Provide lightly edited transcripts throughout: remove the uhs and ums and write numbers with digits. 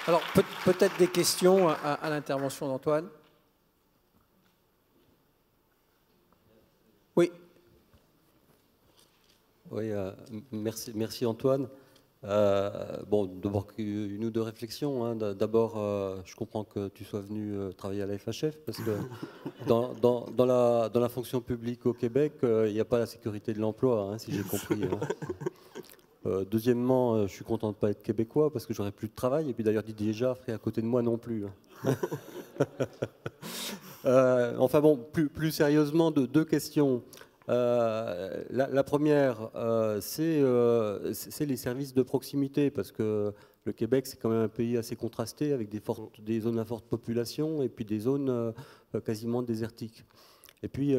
Alors, peut-être des questions à l'intervention d'Antoine? Oui. Oui, merci Antoine. Bon, d'abord une ou deux réflexions, hein. D'abord, je comprends que tu sois venu travailler à la FHF, parce que dans la fonction publique au Québec, il n'y a pas la sécurité de l'emploi, hein, si j'ai compris, hein. Deuxièmement, je suis content de ne pas être québécois, parce que j'aurais plus de travail, et puis d'ailleurs Didier Jaffre est à côté de moi non plus, hein. Enfin bon, plus sérieusement, deux questions. La première, c'est les services de proximité, parce que le Québec, c'est quand même un pays assez contrasté, avec des zones à forte population et puis des zones quasiment désertiques. Et puis,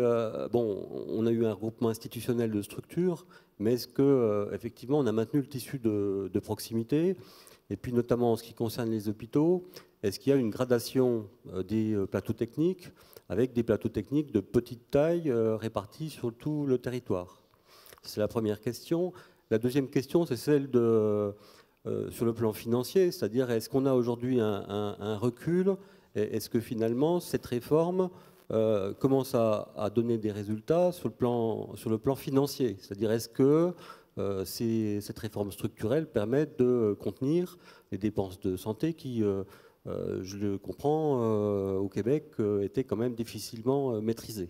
bon, on a eu un regroupement institutionnel de structures, mais est-ce que effectivement, on a maintenu le tissu de proximité? Et puis, notamment en ce qui concerne les hôpitaux, est-ce qu'il y a une gradation des plateaux techniques, avec des plateaux techniques de petite taille répartis sur tout le territoire? C'est la première question. La deuxième question, c'est celle sur le plan financier, c'est-à-dire est-ce qu'on a aujourd'hui un recul? Est-ce que finalement, cette réforme commence à donner des résultats sur le plan financier? C'est-à-dire est-ce que cette réforme structurelle permet de contenir les dépenses de santé qui, je le comprends, au Québec, étaient quand même difficilement maîtrisées?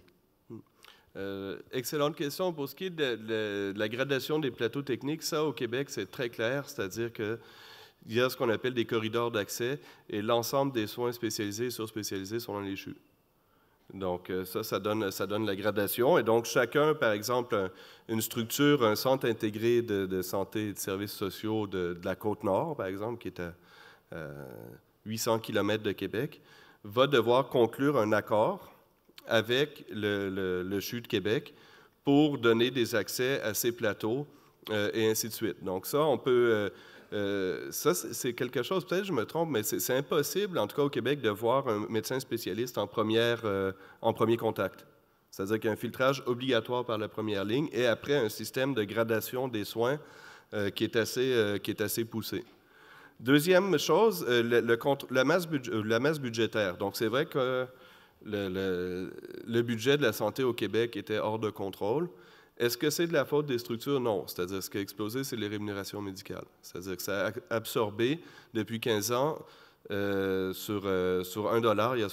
Excellente question. Pour ce qui est de la gradation des plateaux techniques, ça, au Québec, c'est très clair, c'est-à-dire qu'il y a ce qu'on appelle des corridors d'accès et l'ensemble des soins spécialisés et surspécialisés sont dans les CHU. Donc, ça donne la gradation. Et donc, chacun, par exemple, une structure, un centre intégré de santé et de services sociaux de la Côte-Nord, par exemple, qui est à 800 km de Québec, va devoir conclure un accord avec le CHU de Québec pour donner des accès à ces plateaux et ainsi de suite. Donc, ça, on peut... ça, c'est quelque chose, peut-être je me trompe, mais c'est impossible, en tout cas au Québec, de voir un médecin spécialiste en premier contact. C'est-à-dire qu'il y a un filtrage obligatoire par la première ligne et après un système de gradation des soins qui est assez poussé. Deuxième chose, la masse budgétaire. Donc, c'est vrai que le budget de la santé au Québec était hors de contrôle. Est-ce que c'est de la faute des structures? Non. C'est-à-dire, ce qui a explosé, c'est les rémunérations médicales. C'est-à-dire que ça a absorbé, depuis 15 ans, sur $1, il y a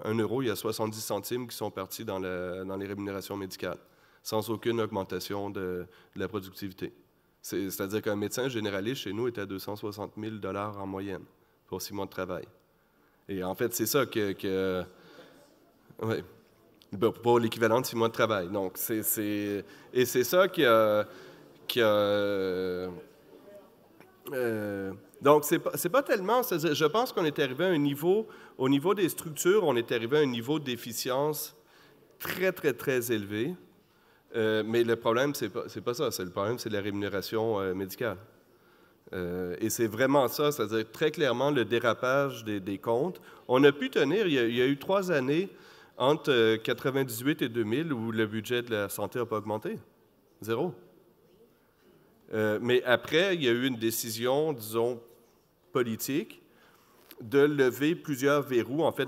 1 euro, il y a 70 centimes qui sont partis dans les rémunérations médicales, sans aucune augmentation de la productivité. C'est-à-dire qu'un médecin généraliste chez nous est à 260 000 $ en moyenne pour 6 mois de travail. Et en fait, c'est ça oui, pour l'équivalent de 6 mois de travail. Donc, c'est ça qui a donc, c'est pas tellement... Je pense qu'on est arrivé à un niveau... Au niveau des structures, on est arrivé à un niveau d'efficience très, très, très élevé. Mais le problème, c'est pas ça. Le problème, c'est la rémunération médicale. Et c'est vraiment ça, c'est-à-dire très clairement le dérapage des comptes. On a pu tenir, il y a eu 3 années entre 1998 et 2000 où le budget de la santé n'a pas augmenté. 0. Mais après, il y a eu une décision, disons, politique de lever plusieurs verrous, en fait,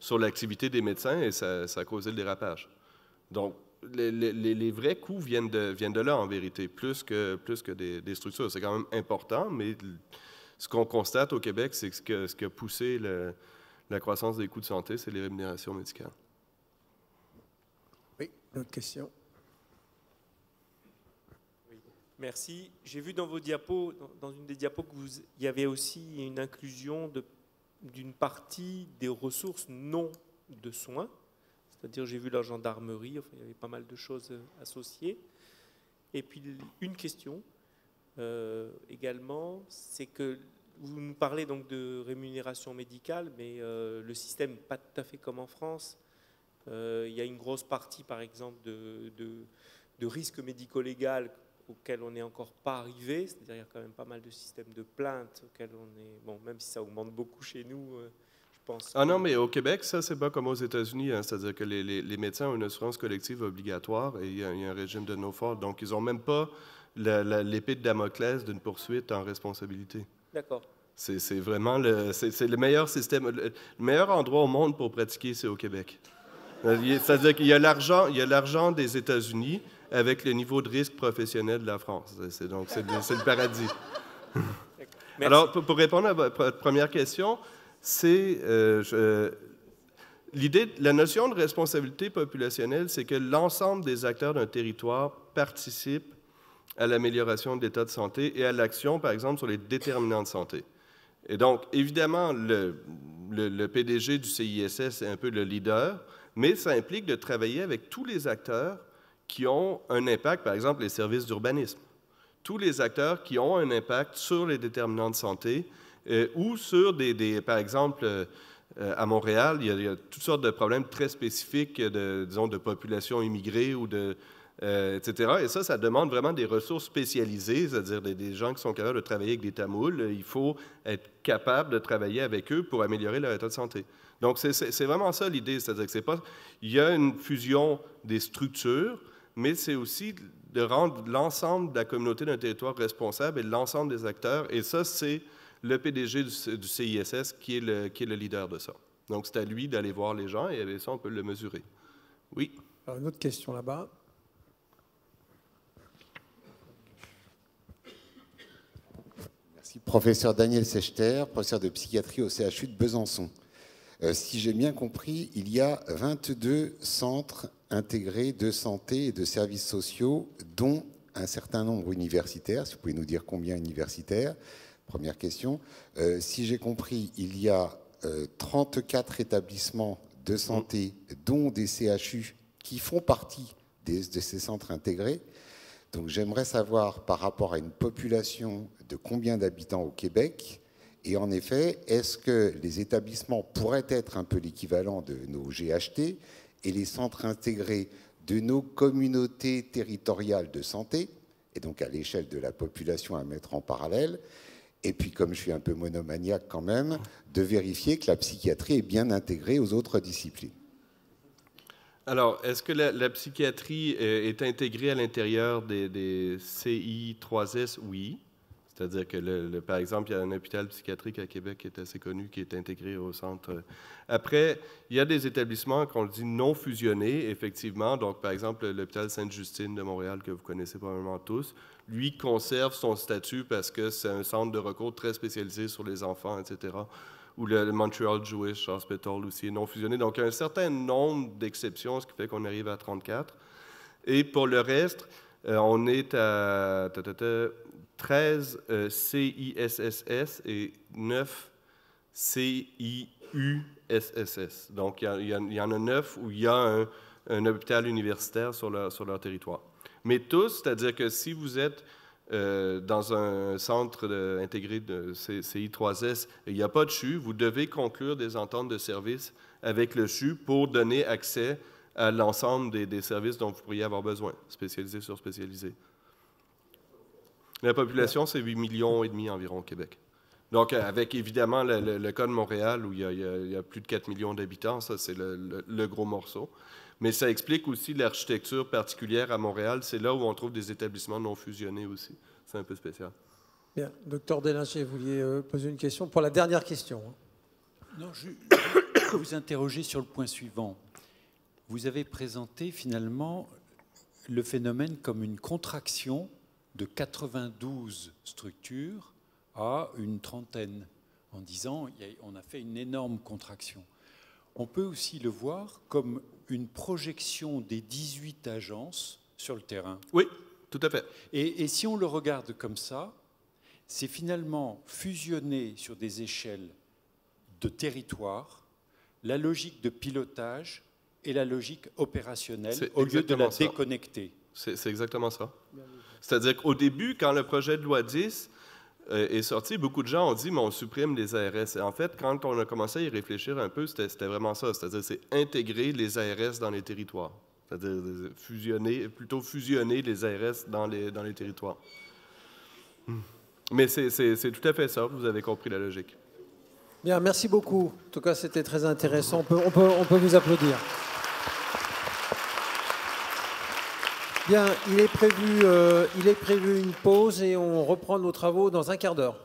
sur l'activité des médecins et ça a causé le dérapage. Donc, les vrais coûts viennent de là, en vérité, plus que des structures. C'est quand même important, mais ce qu'on constate au Québec, c'est que ce qui a poussé la croissance des coûts de santé, c'est les rémunérations médicales. Oui, une autre question. Oui, merci. J'ai vu dans vos diapos, dans une des diapos, il y avait aussi une inclusion d'une partie des ressources non de soins. C'est-à-dire, j'ai vu la gendarmerie, enfin, il y avait pas mal de choses associées. Et puis, une question également, c'est que vous nous parlez donc de rémunération médicale, mais le système n'est pas tout à fait comme en France. Il y a une grosse partie, par exemple, de risque médico-légal auquel on n'est encore pas arrivé. C'est-à-dire qu'il y a quand même pas mal de systèmes de plaintes auxquels on est... Bon, même si ça augmente beaucoup chez nous... Ah non, mais au Québec, ça, c'est pas comme aux États-Unis. Hein, c'est-à-dire que les médecins ont une assurance collective obligatoire et il y a un régime de no fault. Donc, ils n'ont même pas l'épée de Damoclès d'une poursuite en responsabilité. D'accord. C'est vraiment le meilleur système, le meilleur endroit au monde pour pratiquer, c'est au Québec. C'est-à-dire qu'il y a l'argent des États-Unis avec le niveau de risque professionnel de la France. Donc, c'est le paradis. Alors, pour répondre à votre première question, c'est la notion de responsabilité populationnelle, c'est que l'ensemble des acteurs d'un territoire participent à l'amélioration de l'état de santé et à l'action, par exemple, sur les déterminants de santé. Et donc, évidemment, le PDG du CISS est un peu le leader, mais ça implique de travailler avec tous les acteurs qui ont un impact, par exemple, les services d'urbanisme. Tous les acteurs qui ont un impact sur les déterminants de santé ou sur par exemple, à Montréal, il y a toutes sortes de problèmes très spécifiques, disons, de population immigrée ou etc. Et ça demande vraiment des ressources spécialisées, c'est-à-dire des gens qui sont capables de travailler avec des Tamouls. Il faut être capable de travailler avec eux pour améliorer leur état de santé. Donc, c'est vraiment ça l'idée, c'est-à-dire que c'est pas... Il y a une fusion des structures, mais c'est aussi de rendre l'ensemble de la communauté d'un territoire responsable et l'ensemble des acteurs. Et ça, c'est le PDG du CISS qui est le leader de ça. Donc, c'est à lui d'aller voir les gens et avec ça, on peut le mesurer. Oui? Alors, une autre question là-bas. Merci. Professeur Daniel Sechter, professeur de psychiatrie au CHU de Besançon. Si j'ai bien compris, il y a 22 centres intégrés de santé et de services sociaux, dont un certain nombre universitaires. Si vous pouvez nous dire combien universitaires? Première question. Si j'ai compris, il y a 34 établissements de santé, dont des CHU, qui font partie de ces centres intégrés. Donc j'aimerais savoir, par rapport à une population de combien d'habitants au Québec, et en effet, est-ce que les établissements pourraient être un peu l'équivalent de nos GHT et les centres intégrés de nos communautés territoriales de santé, et donc à l'échelle de la population à mettre en parallèle? Et puis, comme je suis un peu monomaniaque quand même, de vérifier que la psychiatrie est bien intégrée aux autres disciplines. Alors, est-ce que la psychiatrie est intégrée à l'intérieur des CI3S? Oui. C'est-à-dire que, par exemple, il y a un hôpital psychiatrique à Québec qui est assez connu, qui est intégré au centre. Après, il y a des établissements qu'on dit non fusionnés, effectivement. Donc, par exemple, l'hôpital Sainte-Justine de Montréal, que vous connaissez probablement tous, lui conserve son statut parce que c'est un centre de recours très spécialisé sur les enfants, etc. Ou le Montreal Jewish Hospital aussi est non fusionné. Donc, il y a un certain nombre d'exceptions, ce qui fait qu'on arrive à 34. Et pour le reste, on est à 13 CISSS et 9 CIUSSS. Donc, il y en a 9 où il y a un hôpital universitaire sur leur territoire. Mais tous, c'est-à-dire que si vous êtes dans un centre intégré de CI3S et il n'y a pas de CHU, vous devez conclure des ententes de services avec le CHU pour donner accès à l'ensemble des services dont vous pourriez avoir besoin, spécialisés sur spécialisés. La population, c'est 8,5 millions environ au Québec. Donc, avec évidemment le cas de Montréal, où il y a plus de 4 millions d'habitants, ça, c'est le gros morceau. Mais ça explique aussi l'architecture particulière à Montréal. C'est là où on trouve des établissements non fusionnés aussi. C'est un peu spécial. Bien. Docteur Délinger, vous vouliez poser une question pour la dernière question. Non, je vous interroger sur le point suivant. Vous avez présenté finalement le phénomène comme une contraction de 92 structures à une trentaine, en disant on a fait une énorme contraction. On peut aussi le voir comme une projection des 18 agences sur le terrain. Oui, tout à fait. Et si on le regarde comme ça, c'est finalement fusionner sur des échelles de territoire la logique de pilotage et la logique opérationnelle au lieu de la déconnecter. C'est exactement ça. C'est-à-dire qu'au début, quand le projet de loi 10 est sorti, beaucoup de gens ont dit « mais on supprime les ARS ». Et en fait, quand on a commencé à y réfléchir un peu, c'était vraiment ça. C'est-à-dire c'est intégrer les ARS dans les territoires. C'est-à-dire fusionner les ARS dans les territoires. Mais c'est tout à fait ça, vous avez compris la logique. Bien, merci beaucoup. En tout cas, c'était très intéressant. On peut vous applaudir. Bien, il est prévu une pause et on reprend nos travaux dans un quart d'heure.